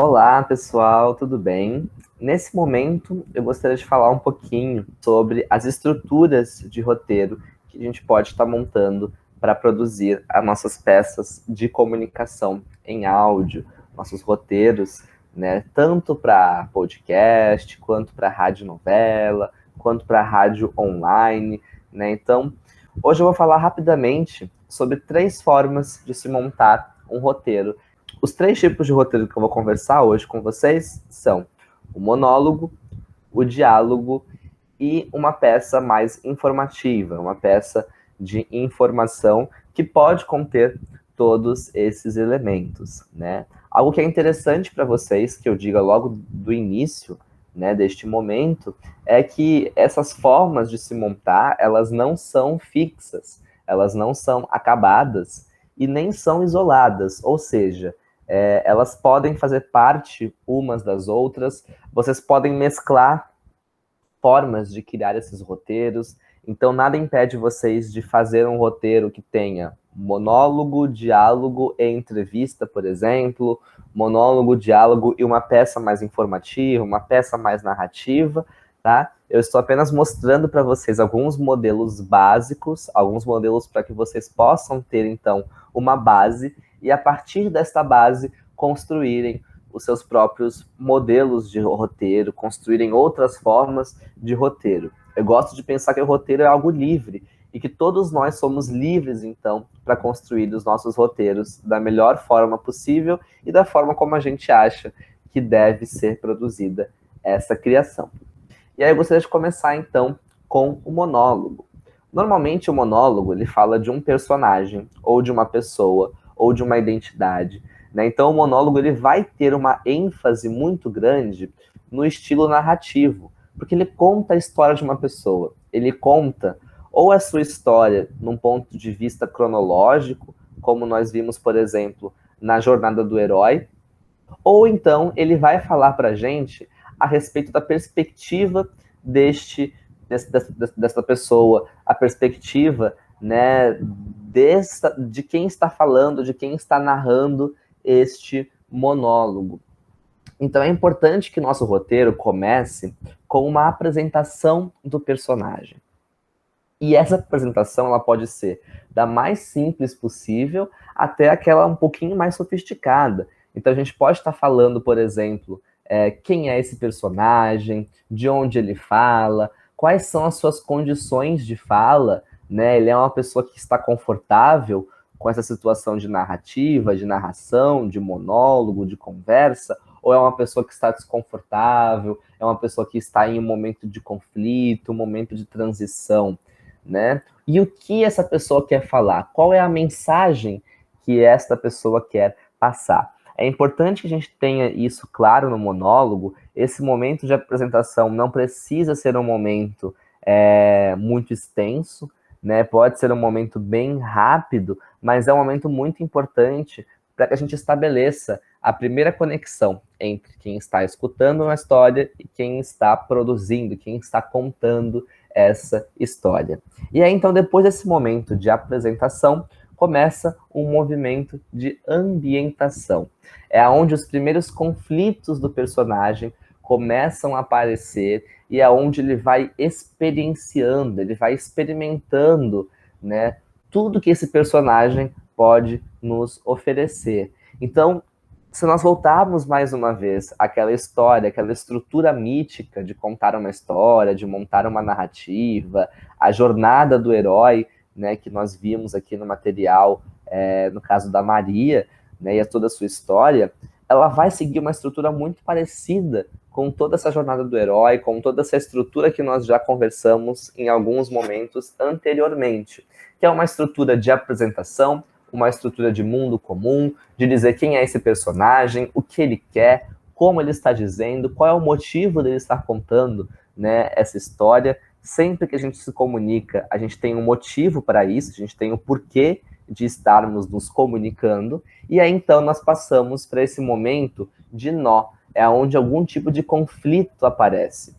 Olá, pessoal, tudo bem? Nesse momento, eu gostaria de falar um pouquinho sobre as estruturas de roteiro que a gente pode estar montando para produzir as nossas peças de comunicação em áudio, nossos roteiros, né? Tanto para podcast, quanto para rádio novela, quanto para rádio online, né? Então, hoje eu vou falar rapidamente sobre 3 formas de se montar um roteiro. Os 3 tipos de roteiro que eu vou conversar hoje com vocês são o monólogo, o diálogo e uma peça mais informativa, uma peça de informação que pode conter todos esses elementos, né? Algo que é interessante para vocês, que eu diga logo do início, né, deste momento, é que essas formas de se montar, elas não são fixas, elas não são acabadas e nem são isoladas, ou seja, elas podem fazer parte umas das outras, vocês podem mesclar formas de criar esses roteiros. Então, nada impede vocês de fazer um roteiro que tenha monólogo, diálogo e entrevista, por exemplo, monólogo, diálogo e uma peça mais informativa, uma peça mais narrativa, tá? Eu estou apenas mostrando para vocês alguns modelos básicos, alguns modelos para que vocês possam ter, então, uma base e, a partir desta base, construírem os seus próprios modelos de roteiro, construírem outras formas de roteiro. Eu gosto de pensar que o roteiro é algo livre e que todos nós somos livres, então, para construir os nossos roteiros da melhor forma possível e da forma como a gente acha que deve ser produzida essa criação. E aí eu gostaria de começar, então, com o monólogo. Normalmente o monólogo ele fala de um personagem, ou de uma pessoa, ou de uma identidade, né? Então o monólogo ele vai ter uma ênfase muito grande no estilo narrativo, porque ele conta a história de uma pessoa. Ele conta ou a sua história num ponto de vista cronológico, como nós vimos, por exemplo, na Jornada do Herói, ou então ele vai falar para a gente a respeito da perspectiva desta pessoa, a perspectiva, né, de quem está falando, de quem está narrando este monólogo. Então é importante que nosso roteiro comece com uma apresentação do personagem. E essa apresentação ela pode ser da mais simples possível até aquela um pouquinho mais sofisticada. Então a gente pode estar falando, por exemplo, quem é esse personagem, de onde ele fala, quais são as suas condições de fala, né? Ele é uma pessoa que está confortável com essa situação de narrativa, de narração, de monólogo, de conversa, ou é uma pessoa que está desconfortável, é uma pessoa que está em um momento de conflito, um momento de transição, né? E o que essa pessoa quer falar? Qual é a mensagem que esta pessoa quer passar? É importante que a gente tenha isso claro no monólogo. Esse momento de apresentação não precisa ser um momento muito extenso, né? Pode ser um momento bem rápido, mas é um momento muito importante para que a gente estabeleça a primeira conexão entre quem está escutando uma história e quem está produzindo, quem está contando essa história. E aí, então, depois desse momento de apresentação, começa um movimento de ambientação. É onde os primeiros conflitos do personagem começam a aparecer e é onde ele vai experienciando, ele vai experimentando, né, tudo que esse personagem pode nos oferecer. Então, se nós voltarmos mais uma vez àquela história, aquela estrutura mítica de contar uma história, de montar uma narrativa, a jornada do herói, né, que nós vimos aqui no material, no caso da Maria, né, e toda a sua história, ela vai seguir uma estrutura muito parecida com toda essa jornada do herói, com toda essa estrutura que nós já conversamos em alguns momentos anteriormente, que é uma estrutura de apresentação, uma estrutura de mundo comum, de dizer quem é esse personagem, o que ele quer, como ele está dizendo, qual é o motivo dele estar contando, né, essa história. Sempre que a gente se comunica, a gente tem um motivo para isso, a gente tem o porquê de estarmos nos comunicando, e aí então nós passamos para esse momento de nó, é onde algum tipo de conflito aparece.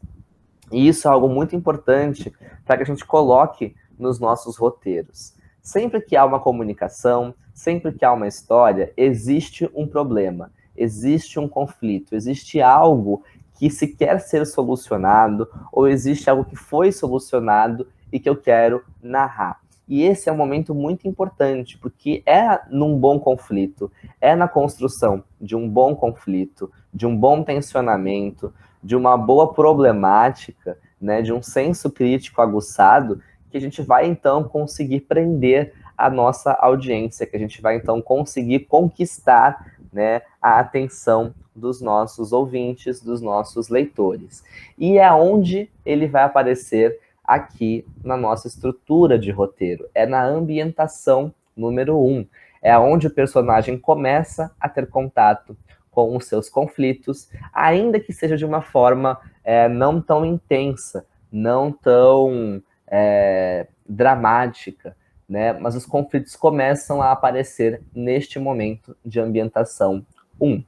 E isso é algo muito importante para que a gente coloque nos nossos roteiros. Sempre que há uma comunicação, sempre que há uma história, existe um problema. existe um conflito, existe algo que se quer ser solucionado, ou existe algo que foi solucionado e que eu quero narrar. E esse é um momento muito importante, porque é num bom conflito, é na construção de um bom conflito, de um bom tensionamento, de uma boa problemática, né, de um senso crítico aguçado, que a gente vai, então, conseguir prender a nossa audiência, que a gente vai, então, conseguir conquistar, né, a atenção dos nossos ouvintes, dos nossos leitores. E é onde ele vai aparecer aqui na nossa estrutura de roteiro. É na ambientação número 1. É onde o personagem começa a ter contato com os seus conflitos, ainda que seja de uma forma não tão intensa, não tão dramática, né? Mas os conflitos começam a aparecer neste momento de ambientação 1.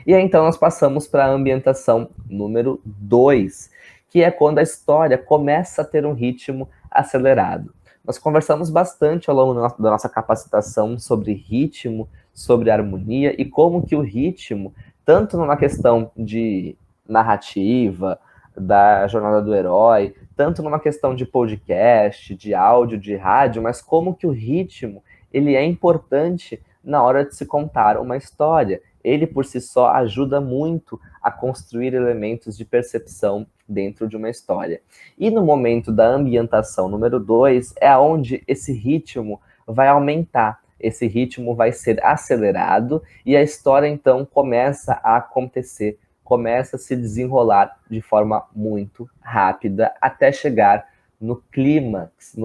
E aí, então, nós passamos para a ambientação número 2, que é quando a história começa a ter um ritmo acelerado. Nós conversamos bastante ao longo da nossa capacitação sobre ritmo, sobre harmonia e como que o ritmo, tanto numa questão de narrativa, da jornada do herói, tanto numa questão de podcast, de áudio, de rádio, mas como que o ritmo ele é importante na hora de se contar uma história. Ele, por si só, ajuda muito a construir elementos de percepção dentro de uma história. E no momento da ambientação número 2, é onde esse ritmo vai aumentar, esse ritmo vai ser acelerado e a história, então, começa a acontecer, começa a se desenrolar de forma muito rápida até chegar no clímax,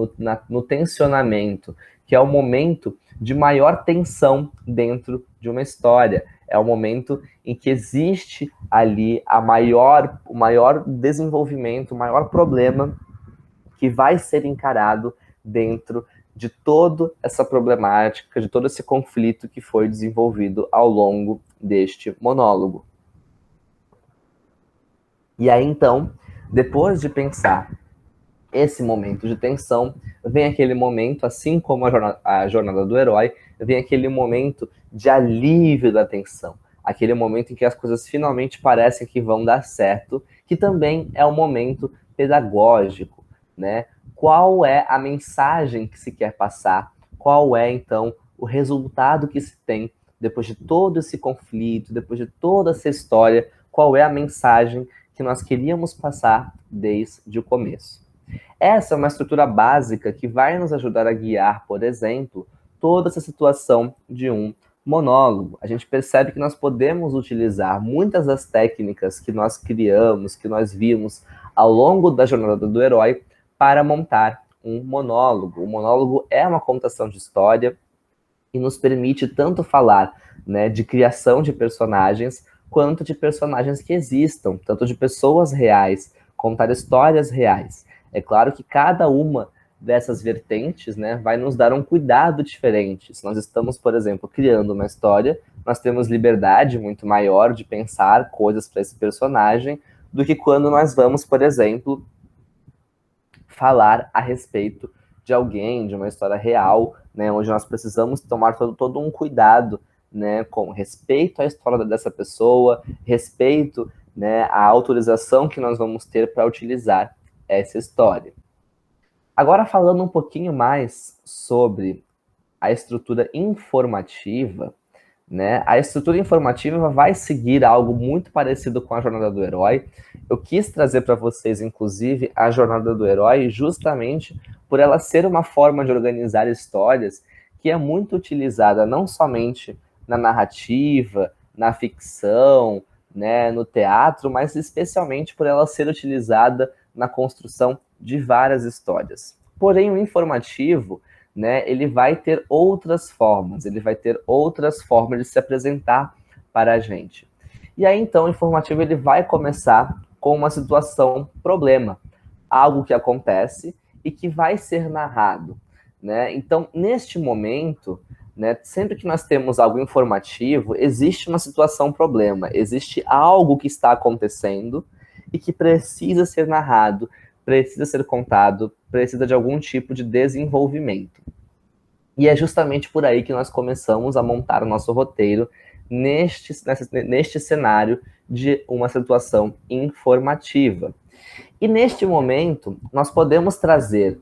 no tensionamento, que é o momento de maior tensão dentro de uma história. É o momento em que existe ali o maior desenvolvimento, o maior problema que vai ser encarado dentro de toda essa problemática, de todo esse conflito que foi desenvolvido ao longo deste monólogo. E aí, então, depois de pensar esse momento de tensão, vem aquele momento, assim como a jornada do herói, vem aquele momento de alívio da tensão, aquele momento em que as coisas finalmente parecem que vão dar certo, que também é um momento pedagógico, né? Qual é a mensagem que se quer passar? Qual é, então, o resultado que se tem depois de todo esse conflito, depois de toda essa história? Qual é a mensagem que nós queríamos passar desde o começo? Essa é uma estrutura básica que vai nos ajudar a guiar, por exemplo, toda essa situação de um monólogo. A gente percebe que nós podemos utilizar muitas das técnicas que nós criamos, que nós vimos ao longo da jornada do herói para montar um monólogo. O monólogo é uma contação de história e nos permite tanto falar, né, de criação de personagens, quanto de personagens que existam, tanto de pessoas reais, contar histórias reais. É claro que cada uma dessas vertentes, né, vai nos dar um cuidado diferente. Se nós estamos, por exemplo, criando uma história, nós temos liberdade muito maior de pensar coisas para esse personagem do que quando nós vamos, por exemplo, falar a respeito de alguém, de uma história real, né, onde nós precisamos tomar todo um cuidado, né, com respeito à história dessa pessoa, respeito, né, à autorização que nós vamos ter para utilizar essa história. Agora, falando um pouquinho mais sobre a estrutura informativa, né? A estrutura informativa vai seguir algo muito parecido com a jornada do herói. Eu quis trazer para vocês, inclusive, a jornada do herói justamente por ela ser uma forma de organizar histórias que é muito utilizada não somente na narrativa, na ficção, né, no teatro, mas especialmente por ela ser utilizada na construção de várias histórias. Porém, o informativo, né, ele vai ter outras formas, ele vai ter outras formas de se apresentar para a gente. E aí, então, o informativo ele vai começar com uma situação problema, algo que acontece e que vai ser narrado, né? Então, neste momento, né, sempre que nós temos algo informativo, existe uma situação problema, existe algo que está acontecendo e que precisa ser narrado, precisa ser contado, precisa de algum tipo de desenvolvimento. E é justamente por aí que nós começamos a montar o nosso roteiro neste cenário de uma situação informativa. E neste momento, nós podemos trazer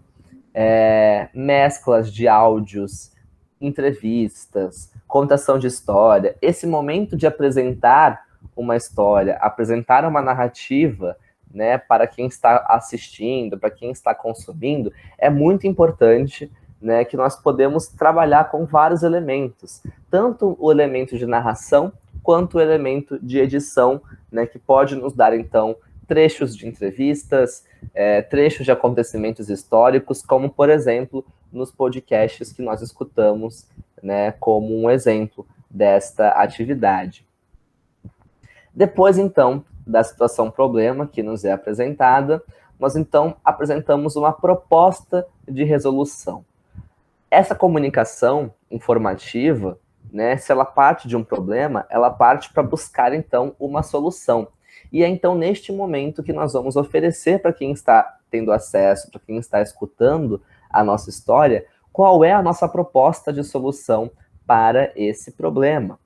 mesclas de áudios, entrevistas, contação de história. Esse momento de apresentar uma história, apresentar uma narrativa, né, para quem está assistindo, para quem está consumindo, é muito importante, né, que nós podemos trabalhar com vários elementos, tanto o elemento de narração quanto o elemento de edição, né, que pode nos dar, então, trechos de entrevistas, trechos de acontecimentos históricos, como, por exemplo, nos podcasts que nós escutamos, né, como um exemplo desta atividade. Depois, então, da situação problema que nos é apresentada, nós, então, apresentamos uma proposta de resolução. Essa comunicação informativa, né, se ela parte de um problema, ela parte para buscar, então, uma solução. E é, então, neste momento que nós vamos oferecer para quem está tendo acesso, para quem está escutando a nossa história, qual é a nossa proposta de solução para esse problema.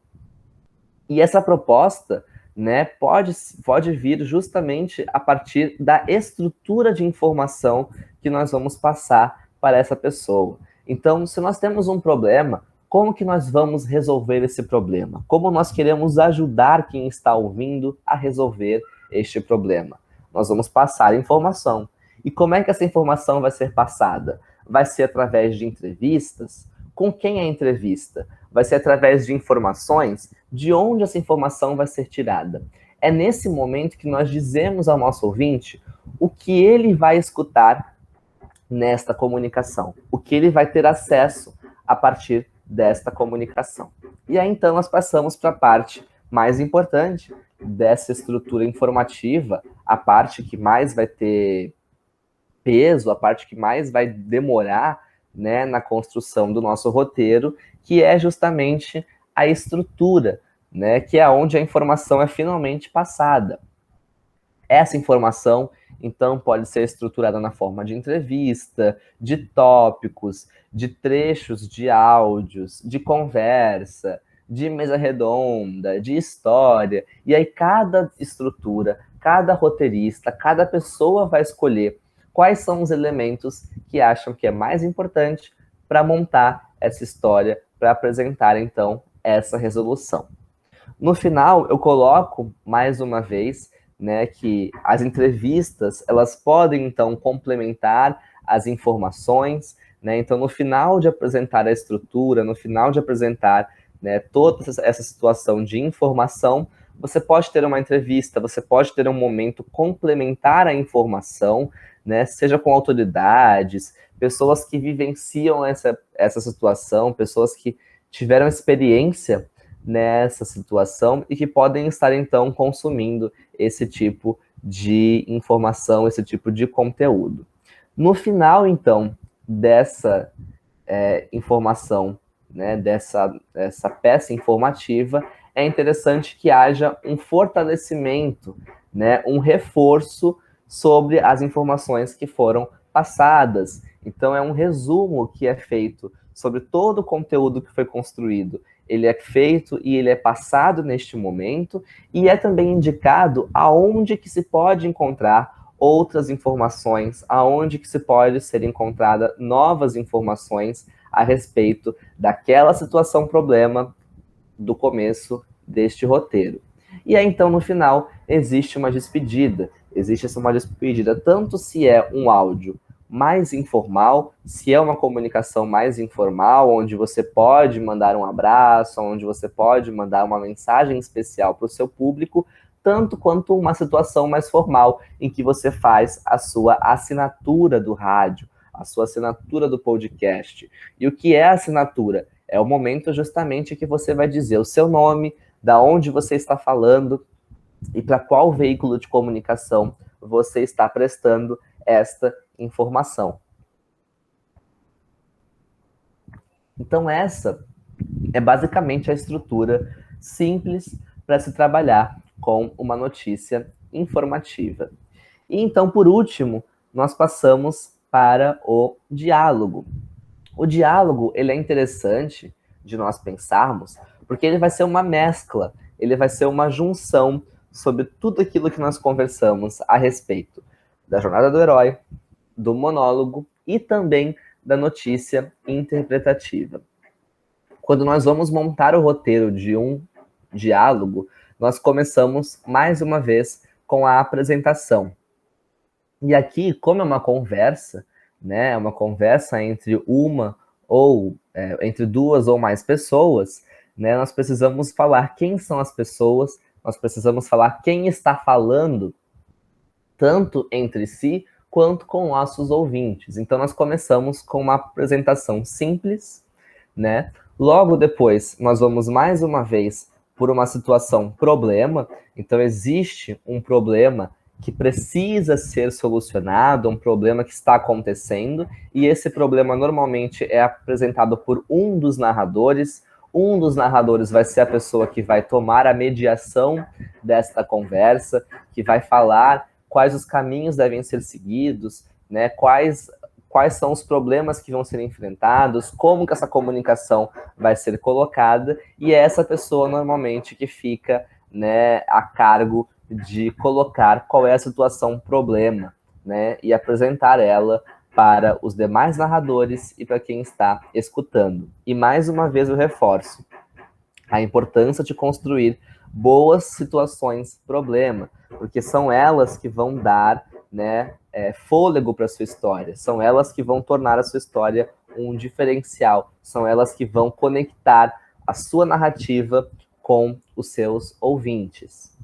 E essa proposta, né, pode vir justamente a partir da estrutura de informação que nós vamos passar para essa pessoa. Então, se nós temos um problema, como que nós vamos resolver esse problema? Como nós queremos ajudar quem está ouvindo a resolver este problema? Nós vamos passar informação. E como é que essa informação vai ser passada? Vai ser através de entrevistas? Com quem é a entrevista? Vai ser através de informações? De onde essa informação vai ser tirada? É nesse momento que nós dizemos ao nosso ouvinte o que ele vai escutar nesta comunicação, o que ele vai ter acesso a partir desta comunicação. E aí, então, nós passamos para a parte mais importante dessa estrutura informativa, a parte que mais vai ter peso, a parte que mais vai demorar, né, na construção do nosso roteiro, que é justamente a estrutura, né, que é onde a informação é finalmente passada. Essa informação, então, pode ser estruturada na forma de entrevista, de tópicos, de trechos de áudios, de conversa, de mesa redonda, de história. E aí cada estrutura, cada roteirista, cada pessoa vai escolher quais são os elementos que acham que é mais importante para montar essa história, para apresentar, então, essa resolução. No final, eu coloco, mais uma vez, né, que as entrevistas, elas podem, então, complementar as informações, né? Então, no final de apresentar a estrutura, no final de apresentar, né, toda essa situação de informação, você pode ter uma entrevista, você pode ter um momento complementar à informação, né, seja com autoridades, pessoas que vivenciam essa situação, pessoas que tiveram experiência nessa situação e que podem estar, então, consumindo esse tipo de informação, esse tipo de conteúdo. No final, então, dessa informação, né, dessa peça informativa, é interessante que haja um fortalecimento, né, um reforço sobre as informações que foram passadas. Então, é um resumo que é feito sobre todo o conteúdo que foi construído. Ele é feito e ele é passado neste momento, e é também indicado aonde que se pode encontrar outras informações, aonde que se pode ser encontrada novas informações a respeito daquela situação problema do começo deste roteiro. E aí, então, no final, existe uma despedida. Existe uma despedida tanto se é um áudio mais informal, se é uma comunicação mais informal, onde você pode mandar um abraço, onde você pode mandar uma mensagem especial para o seu público, tanto quanto uma situação mais formal, em que você faz a sua assinatura do rádio, a sua assinatura do podcast. E o que é a assinatura? É o momento justamente que você vai dizer o seu nome, da onde você está falando e para qual veículo de comunicação você está prestando esta informação. Então, essa é basicamente a estrutura simples para se trabalhar com uma notícia informativa. E então, por último, nós passamos para o diálogo. O diálogo, ele é interessante de nós pensarmos, porque ele vai ser uma mescla, ele vai ser uma junção sobre tudo aquilo que nós conversamos a respeito da jornada do herói, do monólogo e também da notícia interpretativa. Quando nós vamos montar o roteiro de um diálogo, nós começamos mais uma vez com a apresentação. E aqui, como é uma conversa, né, uma conversa entre uma ou entre duas ou mais pessoas, né, nós precisamos falar quem são as pessoas, nós precisamos falar quem está falando, tanto entre si quanto com nossos ouvintes. Então, nós começamos com uma apresentação simples, né? Logo depois, nós vamos mais uma vez por uma situação problema. Então, existe um problema que precisa ser solucionado, um problema que está acontecendo, e esse problema normalmente é apresentado por um dos narradores. Um dos narradores vai ser a pessoa que vai tomar a mediação desta conversa, que vai falar quais os caminhos devem ser seguidos, né? Quais são os problemas que vão ser enfrentados, como que essa comunicação vai ser colocada, e é essa pessoa normalmente que fica, né, a cargo de colocar qual é a situação problema, né, e apresentar ela para os demais narradores e para quem está escutando. E mais uma vez eu reforço a importância de construir boas situações problema, porque são elas que vão dar, né, fôlego para a sua história, são elas que vão tornar a sua história um diferencial, são elas que vão conectar a sua narrativa com os seus ouvintes.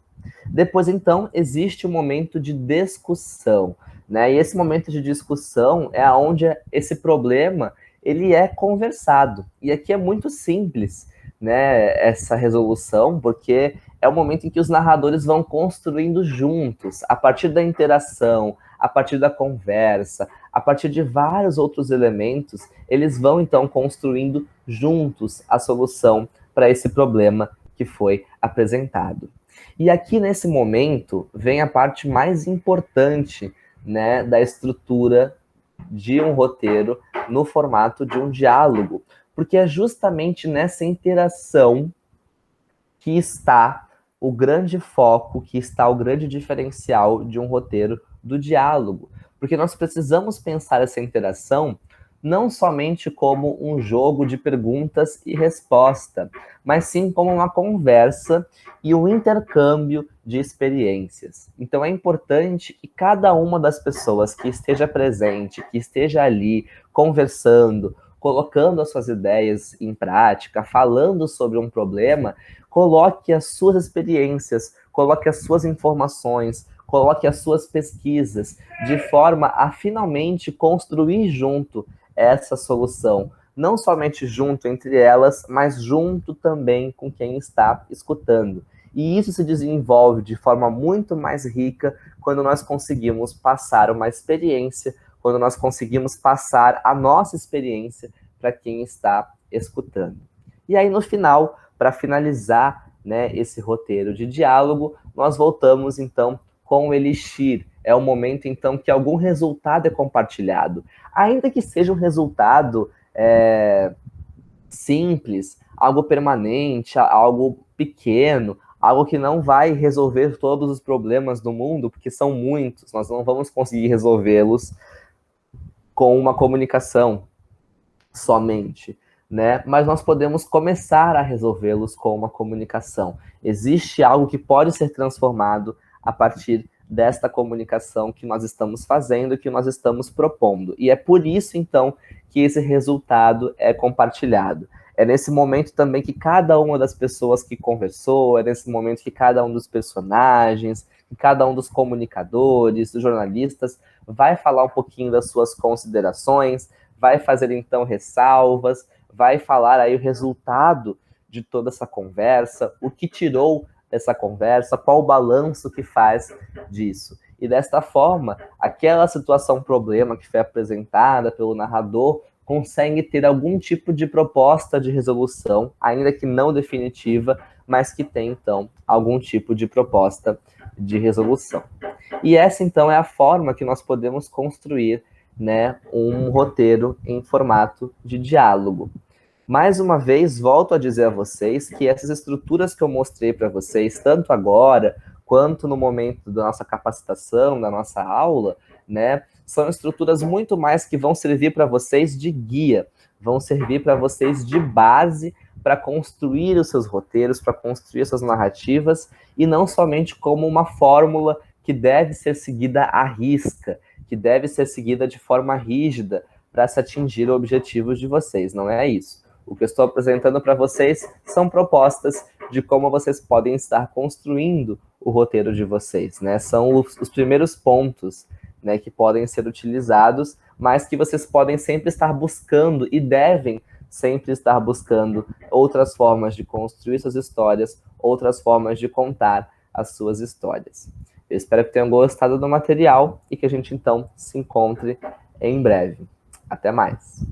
Depois, então, existe um momento de discussão, né? E esse momento de discussão é onde esse problema ele é conversado. E aqui é muito simples, né, essa resolução, porque é o momento em que os narradores vão construindo juntos, a partir da interação, a partir da conversa, a partir de vários outros elementos, eles vão então construindo juntos a solução para esse problema que foi apresentado. E aqui nesse momento vem a parte mais importante, né, da estrutura de um roteiro no formato de um diálogo, porque é justamente nessa interação que está o grande foco, que está o grande diferencial de um roteiro do diálogo, porque nós precisamos pensar essa interação não somente como um jogo de perguntas e resposta, mas sim como uma conversa e um intercâmbio de experiências. Então é importante que cada uma das pessoas que esteja presente, que esteja ali conversando, colocando as suas ideias em prática, falando sobre um problema, coloque as suas experiências, coloque as suas informações, coloque as suas pesquisas, de forma a finalmente construir junto essa solução, não somente junto entre elas, mas junto também com quem está escutando. E isso se desenvolve de forma muito mais rica quando nós conseguimos passar uma experiência, quando nós conseguimos passar a nossa experiência para quem está escutando. E aí, no final, para finalizar, né, esse roteiro de diálogo, nós voltamos, então, com o Elixir. É o momento, então, que algum resultado é compartilhado. Ainda que seja um resultado simples, algo permanente, algo pequeno, algo que não vai resolver todos os problemas do mundo, porque são muitos, nós não vamos conseguir resolvê-los com uma comunicação somente, né? Mas nós podemos começar a resolvê-los com uma comunicação. Existe algo que pode ser transformado a partir desta comunicação que nós estamos fazendo, que nós estamos propondo. E é por isso, então, que esse resultado é compartilhado. É nesse momento também que cada uma das pessoas que conversou, é nesse momento que cada um dos personagens, que cada um dos comunicadores, dos jornalistas, vai falar um pouquinho das suas considerações, vai fazer, então, ressalvas, vai falar aí o resultado de toda essa conversa, o que tirou dessa conversa, qual o balanço que faz disso. E desta forma, aquela situação problema que foi apresentada pelo narrador consegue ter algum tipo de proposta de resolução, ainda que não definitiva, mas que tem, então, algum tipo de proposta de resolução. E essa, então, é a forma que nós podemos construir, né, um roteiro em formato de diálogo. Mais uma vez, volto a dizer a vocês que essas estruturas que eu mostrei para vocês, tanto agora quanto no momento da nossa capacitação, da nossa aula, né, são estruturas muito mais que vão servir para vocês de guia, vão servir para vocês de base para construir os seus roteiros, para construir as suas narrativas, e não somente como uma fórmula que deve ser seguida à risca, que deve ser seguida de forma rígida para se atingir objetivos de vocês. Não é isso. O que eu estou apresentando para vocês são propostas de como vocês podem estar construindo o roteiro de vocês, né? São os primeiros pontos, né, que podem ser utilizados, mas que vocês podem sempre estar buscando e devem sempre estar buscando outras formas de construir suas histórias, outras formas de contar as suas histórias. Eu espero que tenham gostado do material e que a gente, então, se encontre em breve. Até mais!